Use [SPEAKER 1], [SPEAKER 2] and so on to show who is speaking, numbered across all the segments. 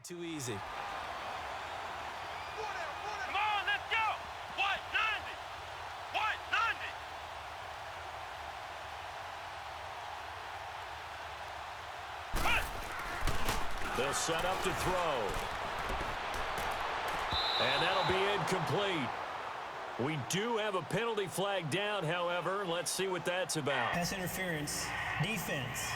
[SPEAKER 1] too easy.
[SPEAKER 2] Come on, let's go! White 90! White 90!
[SPEAKER 3] They'll set up to throw. And that'll be incomplete. We do have a penalty flag down, however. Let's see what that's about.
[SPEAKER 4] Pass interference. Defense.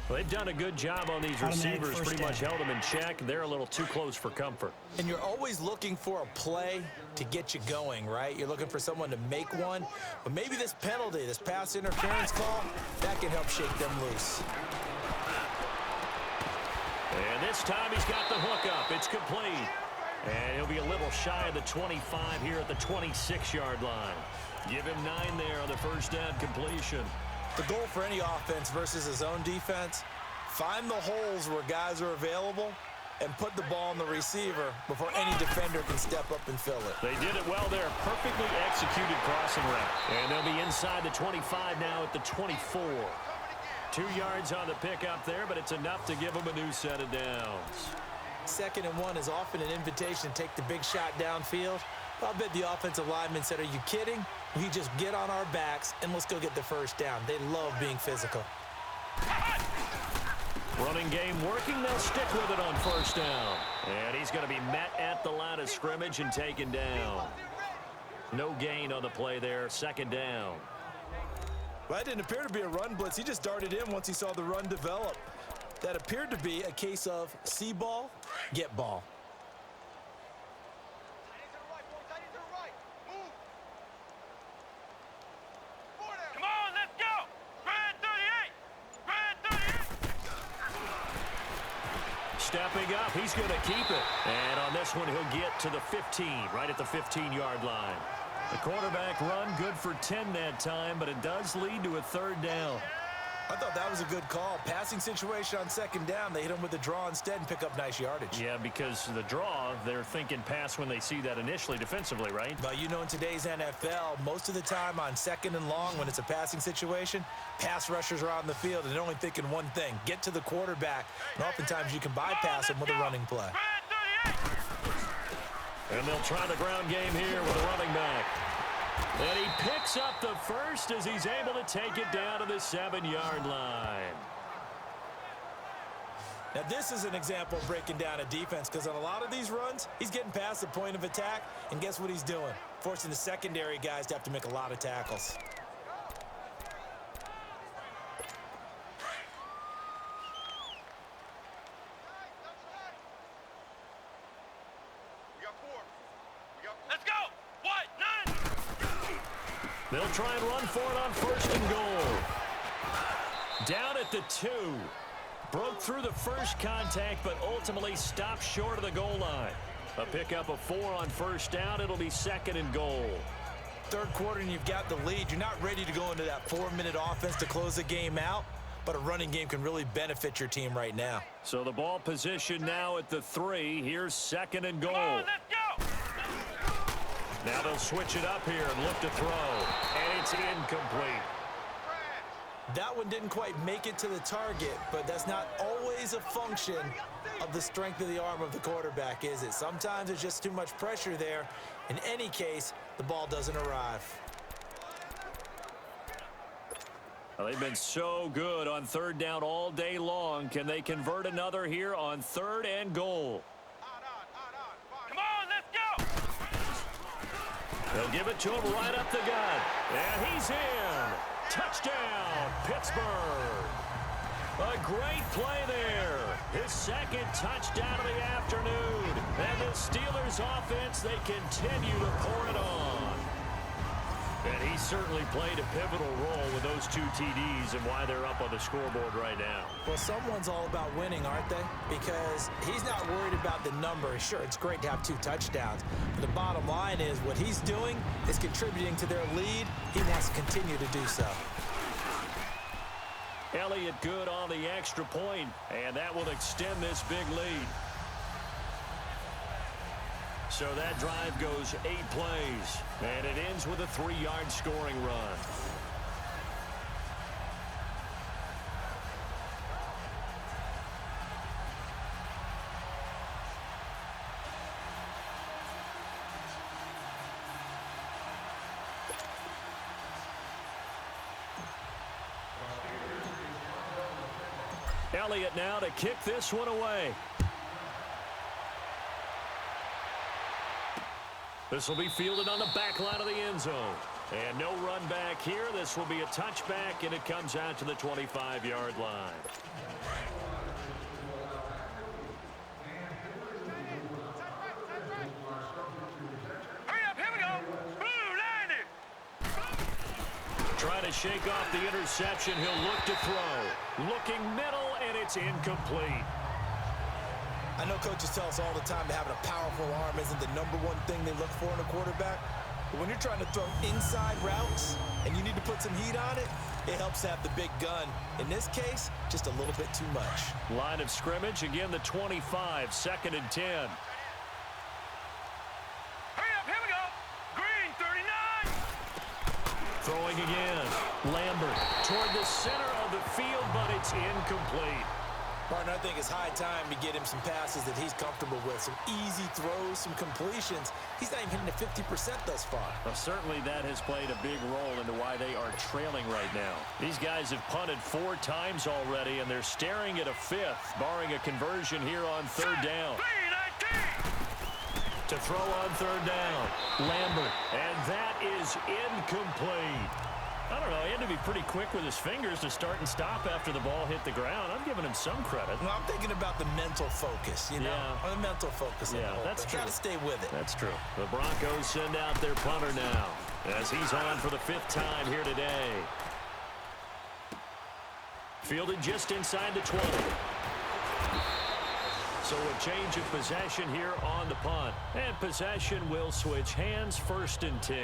[SPEAKER 3] Well, they've done a good job on these receivers, pretty much held them in check. They're a little too close for comfort.
[SPEAKER 1] And you're always looking for a play to get you going, right? You're looking for someone to make one. But maybe this penalty, this pass interference call, that can help shake them loose.
[SPEAKER 3] And this time he's got the hook up. It's complete. And he'll be a little shy of the 25 here at the 26-yard line. Give him 9 there on the first down completion.
[SPEAKER 1] The goal for any offense versus his own defense, find the holes where guys are available and put the ball on the receiver before any defender can step up and fill it.
[SPEAKER 3] They did it well there. Perfectly executed crossing route. And they'll be inside the 25 now at the 24. 2 yards on the pickup there, but it's enough to give them a new set of downs.
[SPEAKER 1] 2nd and 1 is often an invitation to take the big shot downfield. I bet the offensive lineman said, are you kidding? We just get on our backs and let's go get the first down. They love being physical.
[SPEAKER 3] Running game working. They'll stick with it on first down. And he's going to be met at the line of scrimmage and taken down. No gain on the play there. 2nd down.
[SPEAKER 1] Well, that didn't appear to be a run blitz. He just darted in once he saw the run develop. That appeared to be a case of see ball, get ball.
[SPEAKER 2] Come on, let's go! Red 38! Red 38!
[SPEAKER 3] Stepping up, he's going to keep it. And on this one, he'll get to the 15, right at the 15-yard line. The quarterback run good for 10 that time, but it does lead to a 3rd down.
[SPEAKER 1] I thought that was a good call. Passing situation on 2nd down. They hit him with the draw instead and pick up nice yardage.
[SPEAKER 3] Yeah, because the draw, they're thinking pass when they see that initially defensively, right?
[SPEAKER 1] But you know, in today's NFL, most of the time on 2nd and long when it's a passing situation, pass rushers are on the field and they're only thinking one thing, get to the quarterback. And oftentimes you can bypass them with a running play.
[SPEAKER 3] And they'll try the ground game here with a running back. And he picks up the first as he's able to take it down to the 7-yard line.
[SPEAKER 1] Now, this is an example of breaking down a defense because on a lot of these runs, he's getting past the point of attack, and guess what he's doing? Forcing the secondary guys to have to make a lot of tackles.
[SPEAKER 2] Let's go! White 90!
[SPEAKER 3] They'll try and run for it on 1st and goal. Down at the 2. Broke through the first contact, but ultimately stopped short of the goal line. A pickup of 4 on 1st down. It'll be 2nd and goal.
[SPEAKER 1] 3rd quarter and you've got the lead. You're not ready to go into that 4-minute offense to close the game out, but a running game can really benefit your team right now.
[SPEAKER 3] So the ball position now at the 3. Here's 2nd and goal.
[SPEAKER 2] Come on, let's go!
[SPEAKER 3] Now they'll switch it up here and look to throw. And it's incomplete.
[SPEAKER 1] That one didn't quite make it to the target, but that's not always a function of the strength of the arm of the quarterback, is it? Sometimes there's just too much pressure there. In any case, the ball doesn't arrive.
[SPEAKER 3] Well, they've been so good on 3rd down all day long. Can they convert another here on 3rd and goal?
[SPEAKER 2] Come on, let's go!
[SPEAKER 3] They'll give it to him right up the gut. And he's in. Touchdown, Pittsburgh. A great play there. His 2nd touchdown of the afternoon. And the Steelers offense, they continue to pour it on. And he certainly played a pivotal role with those 2 TDs and why they're up on the scoreboard right now.
[SPEAKER 1] Well, someone's all about winning, aren't they? Because he's not worried about the number. Sure, it's great to have 2 touchdowns. But the bottom line is what he's doing is contributing to their lead. He wants to continue to do so.
[SPEAKER 3] Elliott good on the extra point, and that will extend this big lead. So that drive goes 8 plays, and it ends with a 3-yard scoring run. Elliott now to kick this one away. This will be fielded on the back line of the end zone. And no run back here. This will be a touchback, and it comes out to the 25-yard line.
[SPEAKER 2] Hurry up, here we go. Blue 90.
[SPEAKER 3] Trying to shake off the interception. He'll look to throw. Looking middle, and it's incomplete.
[SPEAKER 1] I know coaches tell us all the time that having a powerful arm isn't the number one thing they look for in a quarterback. But when you're trying to throw inside routes and you need to put some heat on it, it helps to have the big gun. In this case, just a little bit too much.
[SPEAKER 3] Line of scrimmage, again the 25, 2nd and 10.
[SPEAKER 2] Hurry up, here we go. Green 39.
[SPEAKER 3] Throwing again. Lambert toward the center of the field, but it's incomplete.
[SPEAKER 1] Martin, I think it's high time to get him some passes that he's comfortable with. Some easy throws, some completions. He's not even hitting the 50% thus far.
[SPEAKER 3] Well, certainly that has played a big role into why they are trailing right now. These guys have punted 4 times already, and they're staring at a 5th, barring a conversion here on 3rd down. To throw on 3rd down, Lambert, and that is incomplete. I don't know, he had to be pretty quick with his fingers to start and stop after the ball hit the ground. I'm giving him some credit.
[SPEAKER 1] Well, I'm thinking about the mental focus, you know?
[SPEAKER 3] Yeah.
[SPEAKER 1] The mental focus.
[SPEAKER 3] Yeah, that's true.
[SPEAKER 1] Got to stay with it.
[SPEAKER 3] That's true. The Broncos send out their punter now as he's on for the 5th time here today. Fielded just inside the 20. So a change of possession here on the punt. And possession will switch hands, 1st and 10.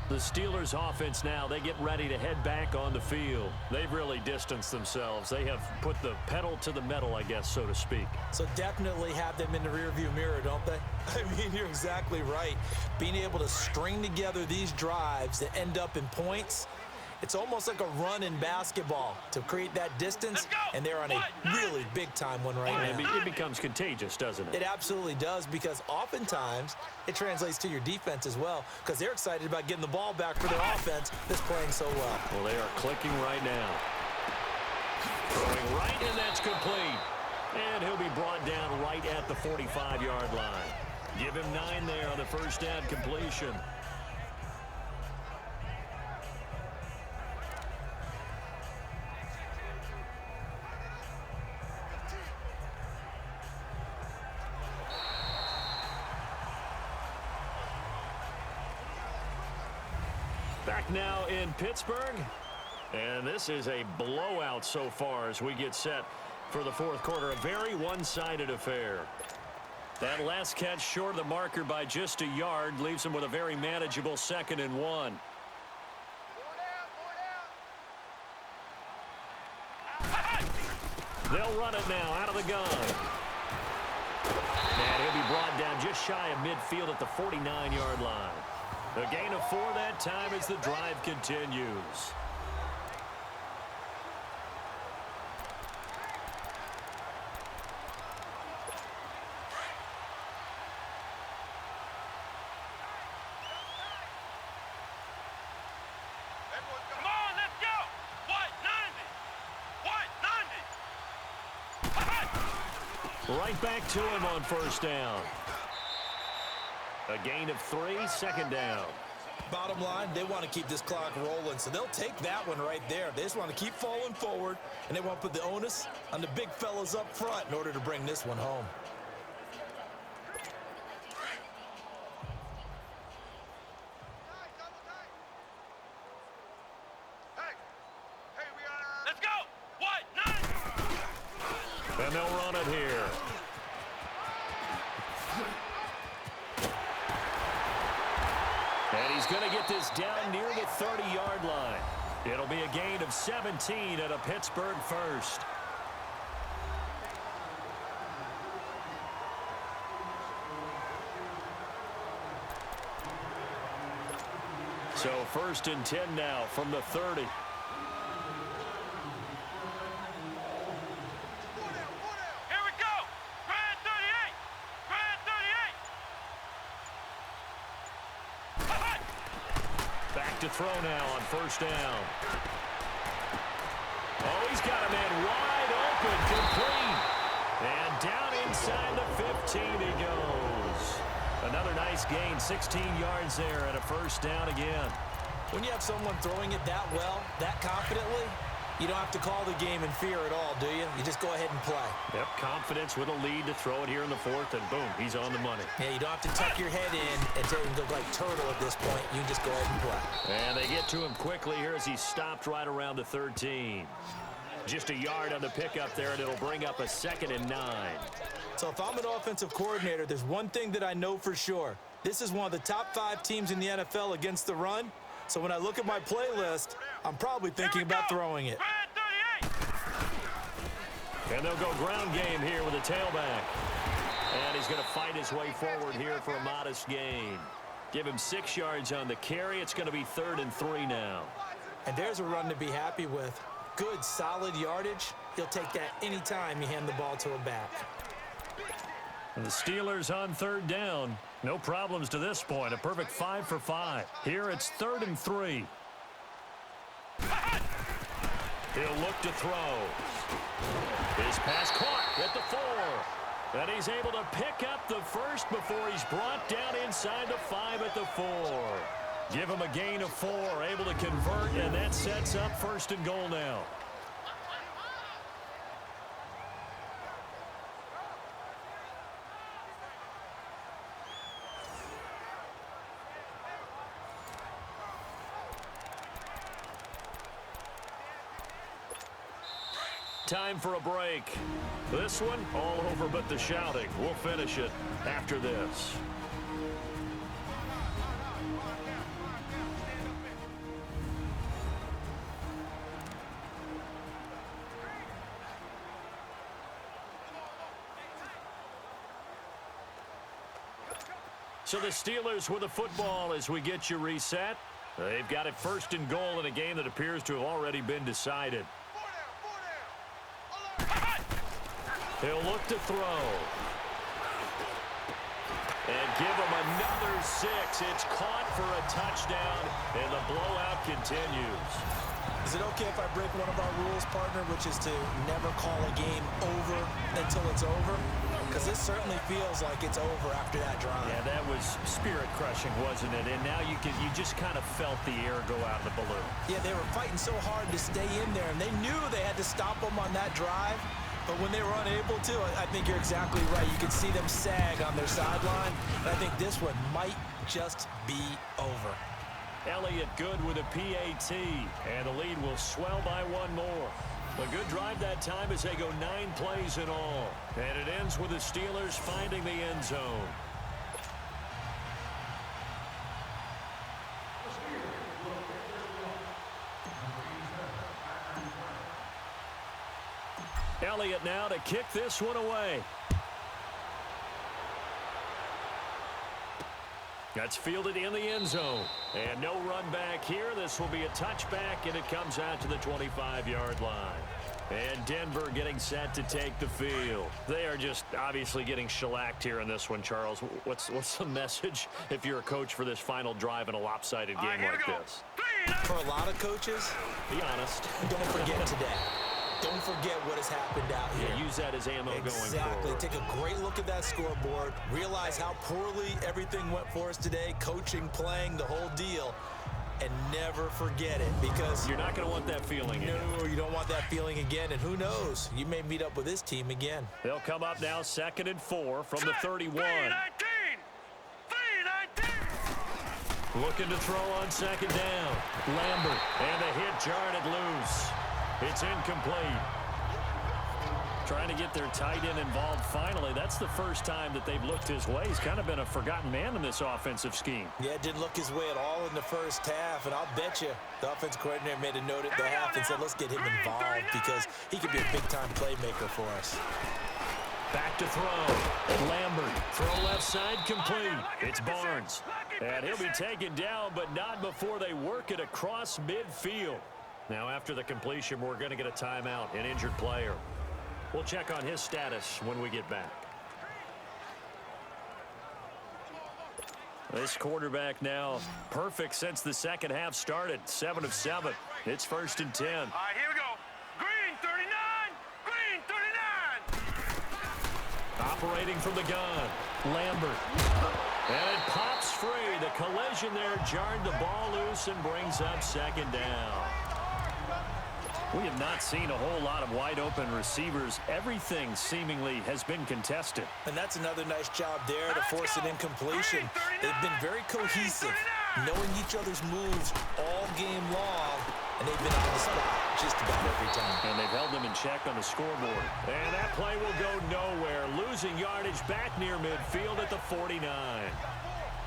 [SPEAKER 3] The Steelers offense now, they get ready to head back on the field. They've really distanced themselves. They have put the pedal to the metal, I guess, so to speak.
[SPEAKER 1] So definitely have them in the rearview mirror, don't they? I mean, you're exactly right. Being able to string together these drives that end up in points, it's almost like a run in basketball to create that distance, and they're on a really big-time one right now.
[SPEAKER 3] It becomes contagious, doesn't it?
[SPEAKER 1] It absolutely does, because oftentimes it translates to your defense as well, because they're excited about getting the ball back for their offense that's playing so well.
[SPEAKER 3] Well, they are clicking right now. Throwing right, and that's complete. And he'll be brought down right at the 45-yard line. Give him 9 there on the 1st down completion. Back now in Pittsburgh, and this is a blowout so far as we get set for the 4th quarter. A very one-sided affair. That last catch short of the marker by just a yard leaves them with a very manageable 2nd and 1. They'll run it now out of the gun. And he'll be brought down just shy of midfield at the 49-yard line. A gain of 4 that time as the drive continues.
[SPEAKER 2] Come on, let's go. White 90.
[SPEAKER 3] Right back to him on 1st down. A gain of 3, 2nd down.
[SPEAKER 1] Bottom line, they want to keep this clock rolling, so they'll take that one right there. They just want to keep falling forward, and they want to put the onus on the big fellas up front in order to bring this one home.
[SPEAKER 2] Let's go. White 90.
[SPEAKER 3] And they'll run it here. And he's going to get this down near the 30-yard line. It'll be a gain of 17 at a Pittsburgh 1st. So 1st and 10 now from the 30. To throw now on 1st down. Oh, he's got a man wide open, complete. And down inside the 15 he goes. Another nice gain, 16 yards there, and a first down again.
[SPEAKER 1] When you have someone throwing it that well, that confidently, you don't have to call the game in fear at all, do you? You just go ahead and play.
[SPEAKER 3] Yep, confidence with a lead to throw it here in the fourth, and boom, he's on the money.
[SPEAKER 1] Yeah, you don't have to tuck your head in and go like turtle at this point. You can just go ahead and play.
[SPEAKER 3] And they get to him quickly here as he stopped right around the 13. Just a yard on the pickup there, and it'll bring up a 2nd and 9.
[SPEAKER 1] So if I'm an offensive coordinator, there's one thing that I know for sure. This is one of the top 5 teams in the NFL against the run. So when I look at my playlist, I'm probably thinking about throwing it.
[SPEAKER 3] And they'll go ground game here with a tailback. And he's going to fight his way forward here for a modest gain. Give him 6 yards on the carry. It's going to be 3rd and 3 now.
[SPEAKER 1] And there's a run to be happy with. Good, solid yardage. He'll take that anytime you hand the ball to a back.
[SPEAKER 3] And the Steelers on 3rd down. No problems to this point. A perfect 5 for 5. Here it's 3rd and 3. He'll look to throw. His pass caught at the 4. And he's able to pick up the first before he's brought down inside the 5 at the 4. Give him a gain of 4, able to convert, and that sets up 1st and goal now. Time for a break. This one, all over but the shouting. We'll finish it after this. So the Steelers with the football as we get you reset. They've got it 1st and goal in a game that appears to have already been decided. He'll look to throw. And give him another 6. It's caught for a touchdown, and the blowout continues.
[SPEAKER 1] Is it okay if I break one of our rules, partner, which is to never call a game over until it's over? Because this certainly feels like it's over after that drive.
[SPEAKER 3] Yeah, that was spirit-crushing, wasn't it? And now you just kind of felt the air go out of the balloon.
[SPEAKER 1] Yeah, they were fighting so hard to stay in there, and they knew they had to stop them on that drive. But when they were unable to, I think you're exactly right. You could see them sag on their sideline. And I think this one might just be over.
[SPEAKER 3] Elliott good with a PAT, and the lead will swell by 1 more. A good drive that time as they go 9 plays in all. And it ends with the Steelers finding the end zone. Elliott now to kick this one away. That's fielded in the end zone. And no run back here. This will be a touchback, and it comes out to the 25-yard line. And Denver getting set to take the field. They are just obviously getting shellacked here in this one, Charles. What's the message if you're a coach for this final drive in a lopsided game like this?
[SPEAKER 1] For a lot of coaches,
[SPEAKER 3] be honest.
[SPEAKER 1] Don't forget today. Don't forget what has happened out here.
[SPEAKER 3] Yeah, use that as ammo going forward.
[SPEAKER 1] Exactly. Take a great look at that scoreboard. Realize how poorly everything went for us today. Coaching, playing, the whole deal. And never forget it, because
[SPEAKER 3] you're not going to want that feeling again.
[SPEAKER 1] No, you don't want that feeling again. And who knows? You may meet up with this team again.
[SPEAKER 3] They'll come up now 2nd and 4 from the 31. Looking to throw on 2nd down. Lambert, and a hit jarred it loose. It's incomplete. Trying to get their tight end involved finally. That's the first time that they've looked his way. He's kind of been a forgotten man in this offensive scheme.
[SPEAKER 1] Yeah, it didn't look his way at all in the first half, and I'll bet you the offensive coordinator made a note at the half and said, let's get him involved because he could be a big-time playmaker for us.
[SPEAKER 3] Back to throw. Lambert, throw left side, complete. It's Barnes. And he'll be taken down, but not before they work it across midfield. Now, after the completion, we're going to get a timeout, an injured player. We'll check on his status when we get back. This quarterback now perfect since the second half started. 7 of 7. It's 1st and 10.
[SPEAKER 2] All right, here we go. Green 39. Green
[SPEAKER 3] operating from the gun. Lambert. And it pops free. The collision there jarred the ball loose and brings up second down. We have not seen a whole lot of wide-open receivers. Everything seemingly has been contested.
[SPEAKER 1] And that's another nice job there to force an incompletion. They've been very cohesive, knowing each other's moves all game long, and they've been on the spot just about every time.
[SPEAKER 3] And they've held them in check on the scoreboard. And that play will go nowhere, losing yardage back near midfield at the 49.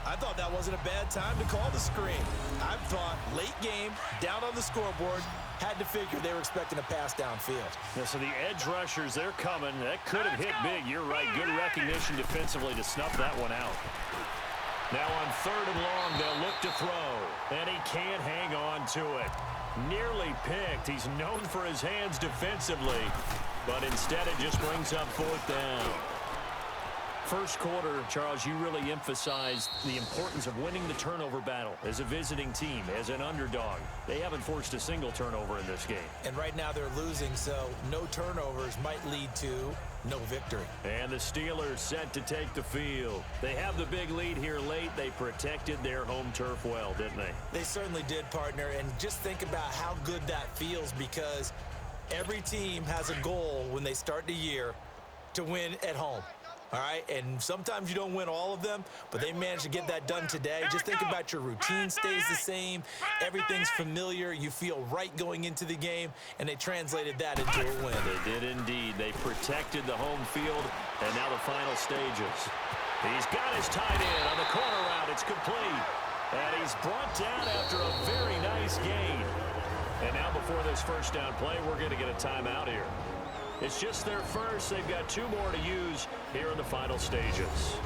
[SPEAKER 1] I thought that wasn't a bad time to call the screen. I thought late game, down on the scoreboard, had to figure they were expecting a pass downfield.
[SPEAKER 3] Yeah, so the edge rushers, they're coming. That could have hit big. You're right. Good recognition defensively to snuff that one out. Now on 3rd and long, they'll look to throw. And he can't hang on to it. Nearly picked. He's known for his hands defensively. But instead, it just brings up 4th down. First quarter, Charles, you really emphasized the importance of winning the turnover battle as a visiting team, as an underdog. They haven't forced a single turnover in this game.
[SPEAKER 1] And right now they're losing, so no turnovers might lead to no victory.
[SPEAKER 3] And the Steelers set to take the field. They have the big lead here late. They protected their home turf well, didn't they?
[SPEAKER 1] They certainly did, partner. And just think about how good that feels, because every team has a goal when they start the year to win at home. All right, and sometimes you don't win all of them, but they managed to get that done today. Just think about your routine stays the same. Everything's familiar. You feel right going into the game, and they translated that into a win.
[SPEAKER 3] They did indeed. They protected the home field, and now the final stages. He's got his tight end on the corner route. It's complete. And he's brought down after a very nice gain. And now before this first down play, we're going to get a timeout here. It's just their first. They've got 2 more to use here in the final stages.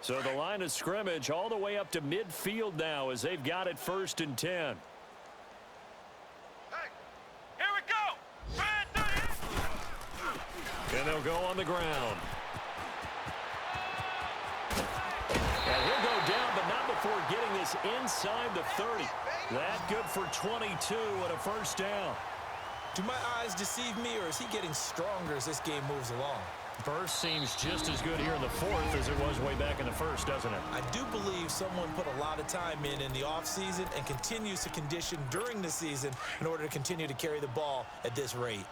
[SPEAKER 3] So the line of scrimmage all the way up to midfield now as they've got it 1st and 10.
[SPEAKER 2] Hey, here we go.
[SPEAKER 3] And they'll go on the ground. And he'll go down, but not before getting this inside the 30. That good for 22 and a first down.
[SPEAKER 1] Do my eyes deceive me, or is he getting stronger as this game moves along?
[SPEAKER 3] Burst seems just as good here in the 4th as it was way back in the 1st, doesn't it?
[SPEAKER 1] I do believe someone put a lot of time in the offseason and continues to condition during the season in order to continue to carry the ball at this rate.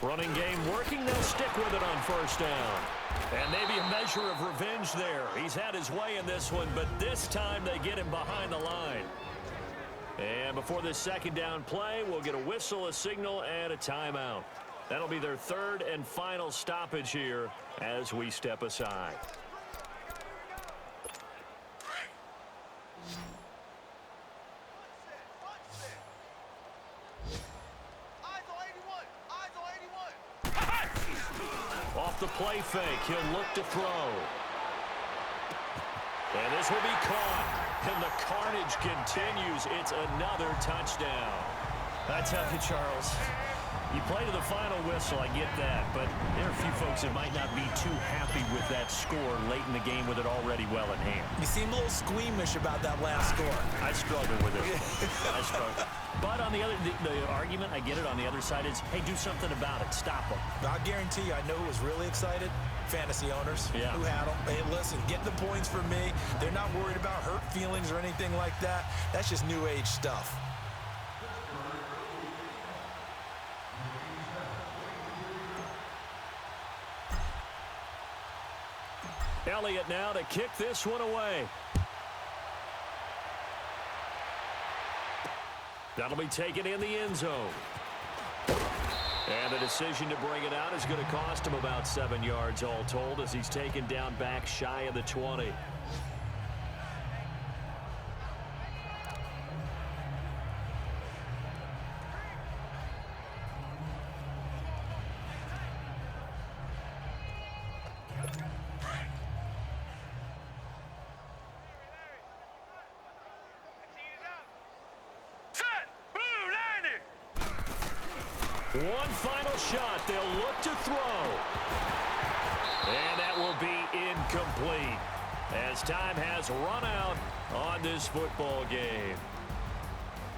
[SPEAKER 3] Running game working. They'll stick with it on first down. And maybe a measure of revenge there. He's had his way in this one, but this time they get him behind the line. And before this second down play, we'll get a whistle, a signal, and a timeout. That'll be their 3rd and final stoppage here as we step aside. Off the play fake, he'll look to throw. And this will be caught. And the carnage continues. It's another touchdown.
[SPEAKER 4] I tell you, Charles,
[SPEAKER 3] You play to the final whistle, I get that, but there are a few folks that might not be too happy with that score late in the game with it already well in hand.
[SPEAKER 1] You seem a little squeamish about that last score.
[SPEAKER 3] I struggle with it. I struggle. But on the other, the argument, I get it, on the other side is, hey, do something about it. Stop them.
[SPEAKER 1] I guarantee you, I know who was really excited. Fantasy owners who had them. Hey, listen, get the points for me. They're not worried about hurt feelings or anything like that. That's just new age stuff.
[SPEAKER 3] Elliott now to kick this one away. That'll be taken in the end zone. And the decision to bring it out is going to cost him about 7 yards all told as he's taken down back shy of the 20. One final shot. They'll look to throw. And that will be incomplete as time has run out on this football game.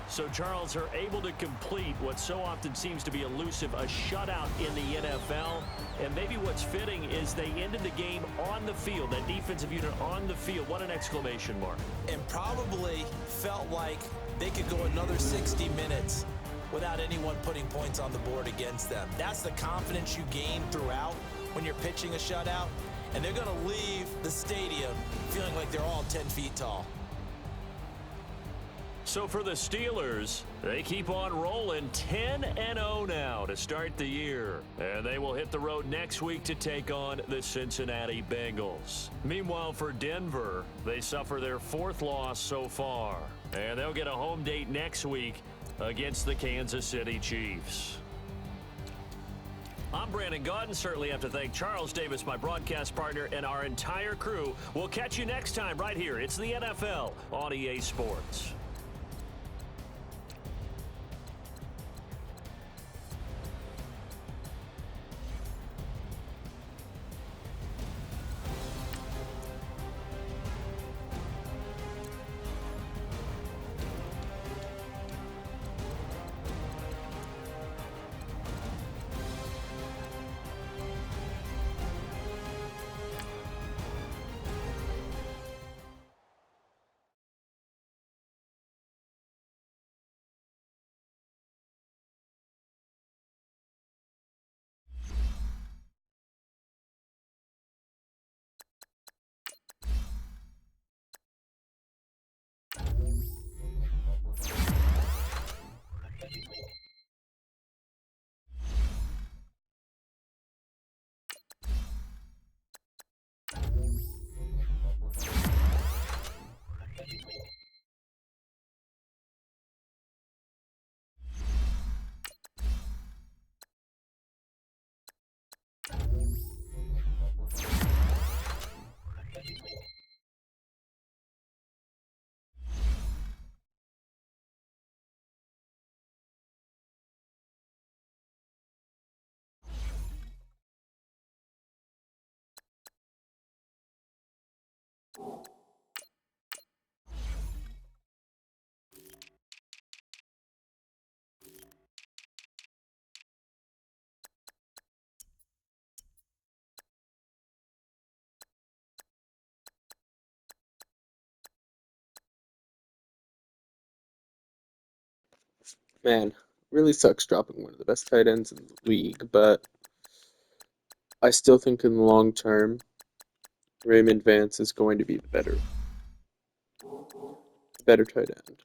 [SPEAKER 3] So, Charles, are able to complete what so often seems to be elusive, a shutout in the NFL. And maybe what's fitting is they ended the game on the field, that defensive unit on the field. What an exclamation mark.
[SPEAKER 1] And probably felt like they could go another 60 minutes without anyone putting points on the board against them. That's the confidence you gain throughout when you're pitching a shutout. And they're going to leave the stadium feeling like they're all 10 feet tall.
[SPEAKER 3] So for the Steelers, they keep on rolling 10-0 now to start the year. And they will hit the road next week to take on the Cincinnati Bengals. Meanwhile, for Denver, they suffer their 4th loss so far. And they'll get a home date next week against the Kansas City Chiefs. I'm Brandon Gaudin. Certainly have to thank Charles Davis, my broadcast partner, and our entire crew. We'll catch you next time right here. It's the NFL on EA Sports.
[SPEAKER 5] Man, really sucks dropping one of the best tight ends in the league, but I still think in the long term, Raymond Vance is going to be the better tight end.